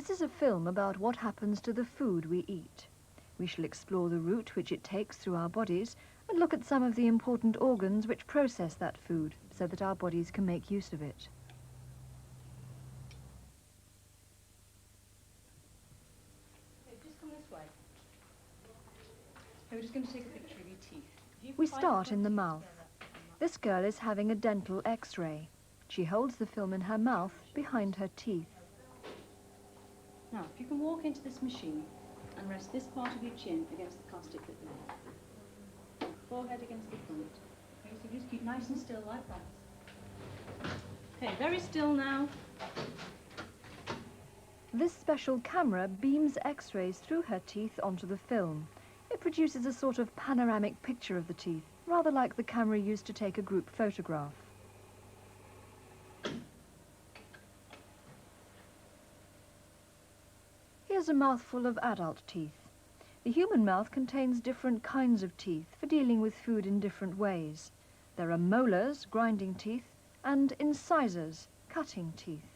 This is a film about what happens to the food we eat. We shall explore the route which it takes through our bodies and look at some of the important organs which process that food so that our bodies can make use of it. Just come this way. We're just going to take a picture of your teeth. We start in the mouth. This girl is having a dental X-ray. She holds the film in her mouth behind her teeth. Now, if you can walk into this machine and rest this part of your chin against the plastic bit there. Forehead against the front. Okay, so just keep nice and still like that. Okay, very still now. This special camera beams X-rays through her teeth onto the film. It produces a sort of panoramic picture of the teeth, rather like the camera used to take a group photograph. Here's a mouthful of adult teeth. The human mouth contains different kinds of teeth for dealing with food in different ways. There are molars, grinding teeth, and incisors, cutting teeth.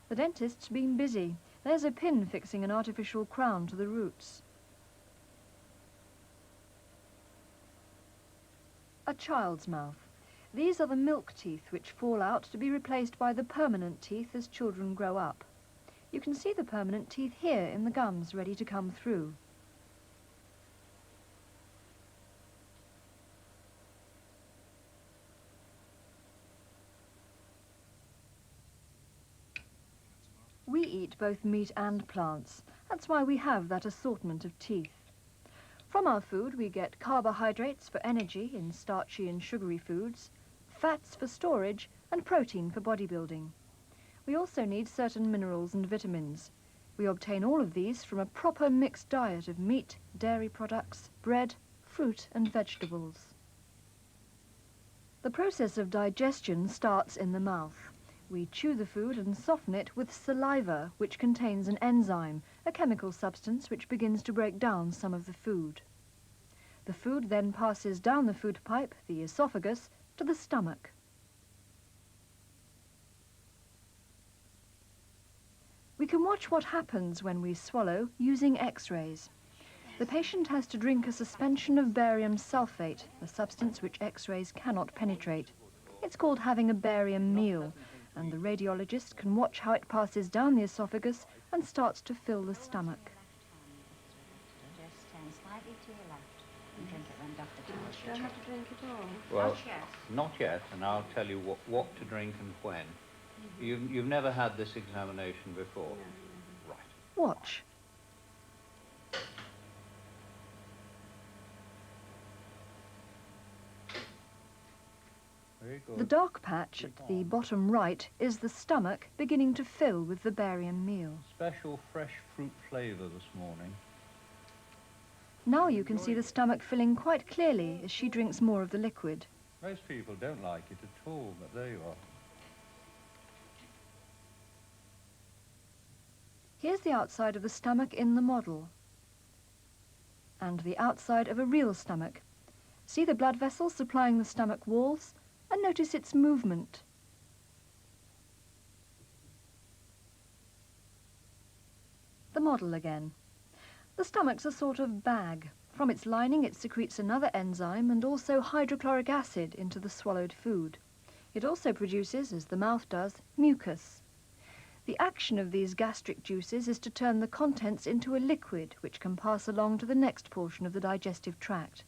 The dentist's been busy. There's a pin fixing an artificial crown to the roots. A child's mouth. These are the milk teeth which fall out to be replaced by the permanent teeth as children grow up. You can see the permanent teeth here in the gums ready to come through. We eat both meat and plants. That's why we have that assortment of teeth. From our food we get carbohydrates for energy in starchy and sugary foods, fats for storage, and protein for bodybuilding. We also need certain minerals and vitamins. We obtain all of these from a proper mixed diet of meat, dairy products, bread, fruit and vegetables. The process of digestion starts in the mouth. We chew the food and soften it with saliva, which contains an enzyme, a chemical substance which begins to break down some of the food. The food then passes down the food pipe, the esophagus, to the stomach. We can watch what happens when we swallow using X-rays. The patient has to drink a suspension of barium sulfate, a substance which X-rays cannot penetrate. It's called having a barium meal, and the radiologist can watch how it passes down the esophagus and starts to fill the stomach. Just turn slightly to your left and drink it when Dr. tells you. Do I have to drink it all? Well, Not yet. not yet, and I'll tell you what to drink and when. You've never had this examination before? Right. Watch. Very good. The dark patch at the bottom right is the stomach beginning to fill with the barium meal. Special fresh fruit flavour this morning. Now you can see the stomach filling quite clearly as she drinks more of the liquid. Most people don't like it at all, but there you are. Here's the outside of the stomach in the model, and the outside of a real stomach. See the blood vessels supplying the stomach walls, and notice its movement. The model again. The stomach's a sort of bag. From its lining it secretes another enzyme and also hydrochloric acid into the swallowed food. It also produces, as the mouth does, mucus. The action of these gastric juices is to turn the contents into a liquid which can pass along to the next portion of the digestive tract.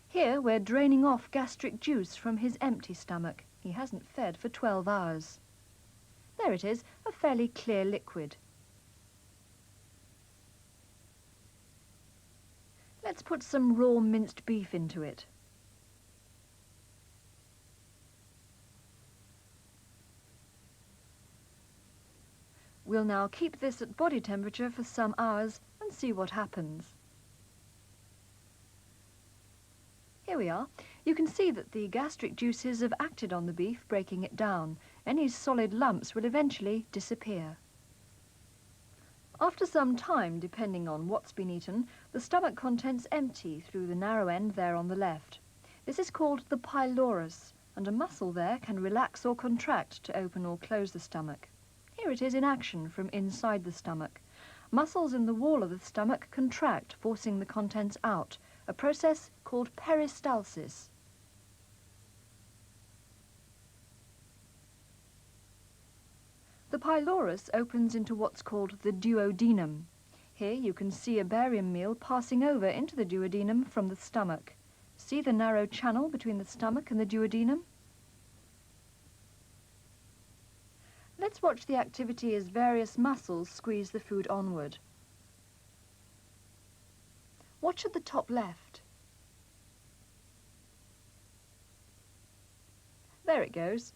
Here we're draining off gastric juice from his empty stomach. He hasn't fed for 12 hours. There it is, a fairly clear liquid. Let's put some raw minced beef into it. We'll now keep this at body temperature for some hours and see what happens. Here we are. You can see that the gastric juices have acted on the beef, breaking it down. Any solid lumps will eventually disappear. After some time, depending on what's been eaten, the stomach contents empty through the narrow end there on the left. This is called the pylorus, and a muscle there can relax or contract to open or close the stomach. Here it is in action from inside the stomach. Muscles in the wall of the stomach contract, forcing the contents out, a process called peristalsis. The pylorus opens into what's called the duodenum. Here you can see a barium meal passing over into the duodenum from the stomach. See the narrow channel between the stomach and the duodenum? Let's watch the activity as various muscles squeeze the food onward. Watch at the top left. There it goes.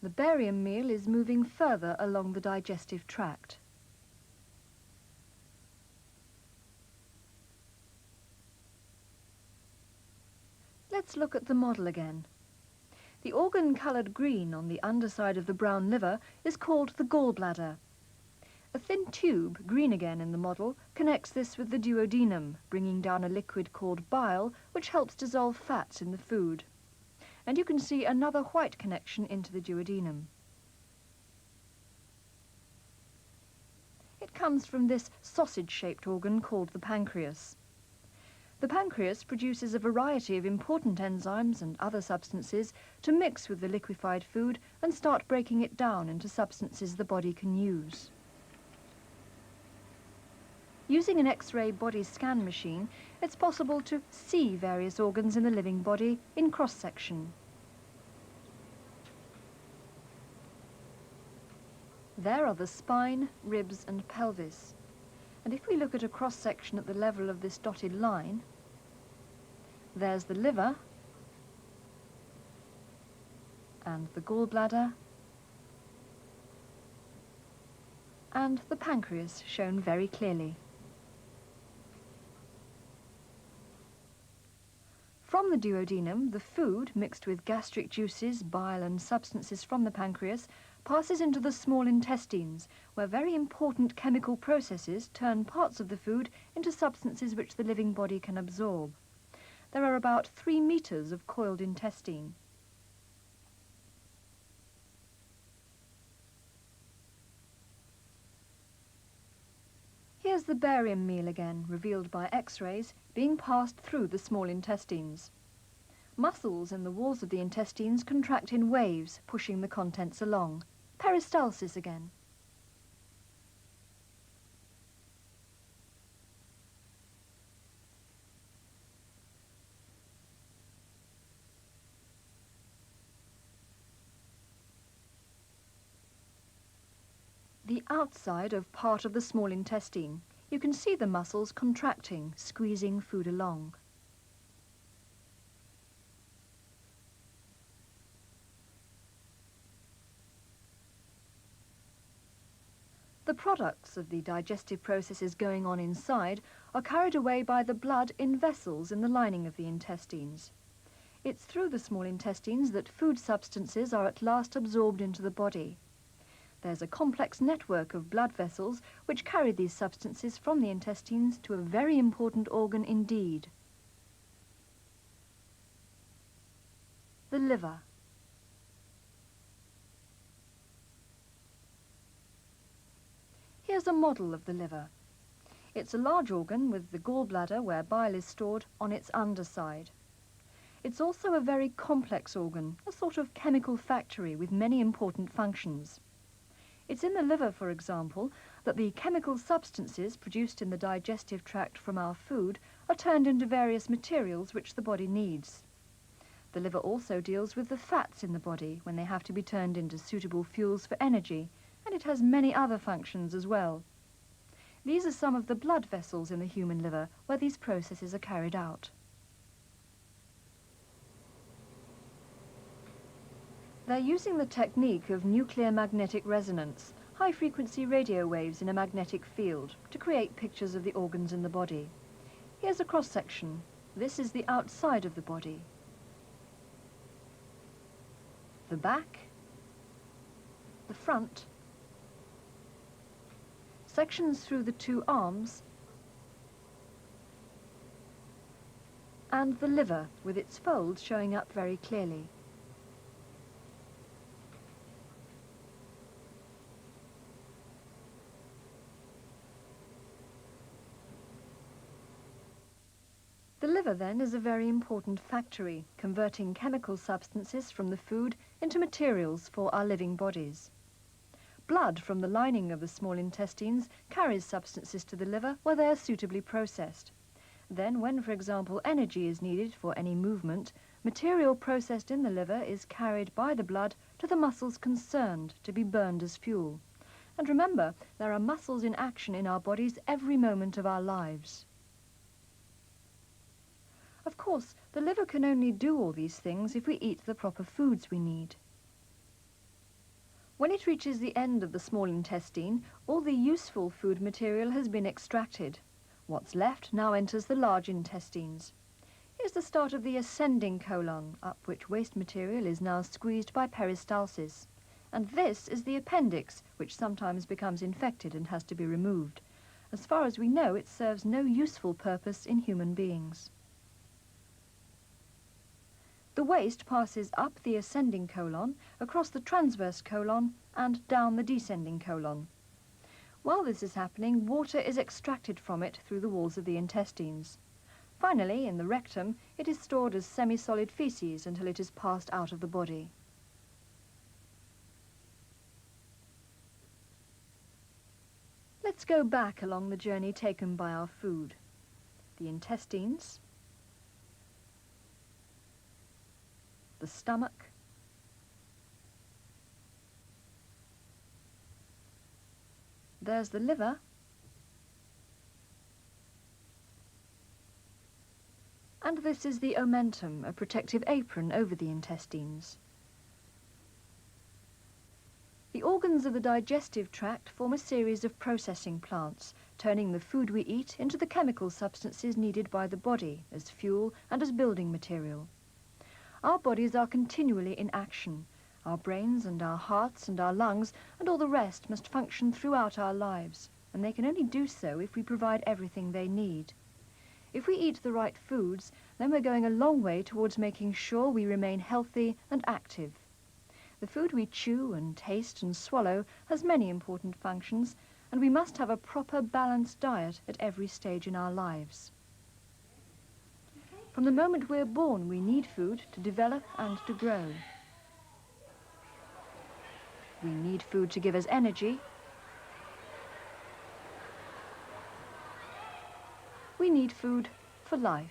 The barium meal is moving further along the digestive tract. Let's look at the model again. The organ coloured green on the underside of the brown liver is called the gallbladder. A thin tube, green again in the model, connects this with the duodenum, bringing down a liquid called bile, which helps dissolve fats in the food. And you can see another white connection into the duodenum. It comes from this sausage-shaped organ called the pancreas. The pancreas produces a variety of important enzymes and other substances to mix with the liquefied food and start breaking it down into substances the body can use. Using an X-ray body scan machine, it's possible to see various organs in the living body in cross-section. There are the spine, ribs and pelvis. And if we look at a cross-section at the level of this dotted line, there's the liver and the gallbladder and the pancreas shown very clearly. From the duodenum, the food, mixed with gastric juices, bile and substances from the pancreas, passes into the small intestines, where very important chemical processes turn parts of the food into substances which the living body can absorb. There are about 3 meters of coiled intestine. Here's the barium meal again, revealed by X-rays, being passed through the small intestines. Muscles in the walls of the intestines contract in waves, pushing the contents along. Peristalsis again. The outside of part of the small intestine. You can see the muscles contracting, squeezing food along. The products of the digestive processes going on inside are carried away by the blood in vessels in the lining of the intestines. It's through the small intestines that food substances are at last absorbed into the body. There's a complex network of blood vessels which carry these substances from the intestines to a very important organ indeed. The liver. Here's a model of the liver. It's a large organ with the gallbladder, where bile is stored, on its underside. It's also a very complex organ, a sort of chemical factory with many important functions. It's in the liver, for example, that the chemical substances produced in the digestive tract from our food are turned into various materials which the body needs. The liver also deals with the fats in the body when they have to be turned into suitable fuels for energy, and it has many other functions as well. These are some of the blood vessels in the human liver where these processes are carried out. They're using the technique of nuclear magnetic resonance, high-frequency radio waves in a magnetic field, to create pictures of the organs in the body. Here's a cross-section. This is the outside of the body. The back, the front, sections through the 2 arms, and the liver, with its folds showing up very clearly. The liver, then, is a very important factory, converting chemical substances from the food into materials for our living bodies. Blood from the lining of the small intestines carries substances to the liver where they are suitably processed. Then, when, for example, energy is needed for any movement, material processed in the liver is carried by the blood to the muscles concerned to be burned as fuel. And remember, there are muscles in action in our bodies every moment of our lives. Of course, the liver can only do all these things if we eat the proper foods we need. When it reaches the end of the small intestine, all the useful food material has been extracted. What's left now enters the large intestines. Here's the start of the ascending colon, up which waste material is now squeezed by peristalsis. And this is the appendix, which sometimes becomes infected and has to be removed. As far as we know, it serves no useful purpose in human beings. The waste passes up the ascending colon, across the transverse colon, and down the descending colon. While this is happening, water is extracted from it through the walls of the intestines. Finally, in the rectum, it is stored as semi-solid feces until it is passed out of the body. Let's go back along the journey taken by our food. The intestines, the stomach, there's the liver, and this is the omentum, a protective apron over the intestines. The organs of the digestive tract form a series of processing plants, turning the food we eat into the chemical substances needed by the body as fuel and as building material. Our bodies are continually in action. Our brains and our hearts and our lungs and all the rest must function throughout our lives, and they can only do so if we provide everything they need. If we eat the right foods, then we're going a long way towards making sure we remain healthy and active. The food we chew and taste and swallow has many important functions, and we must have a proper balanced diet at every stage in our lives. From the moment we're born, we need food to develop and to grow. We need food to give us energy. We need food for life.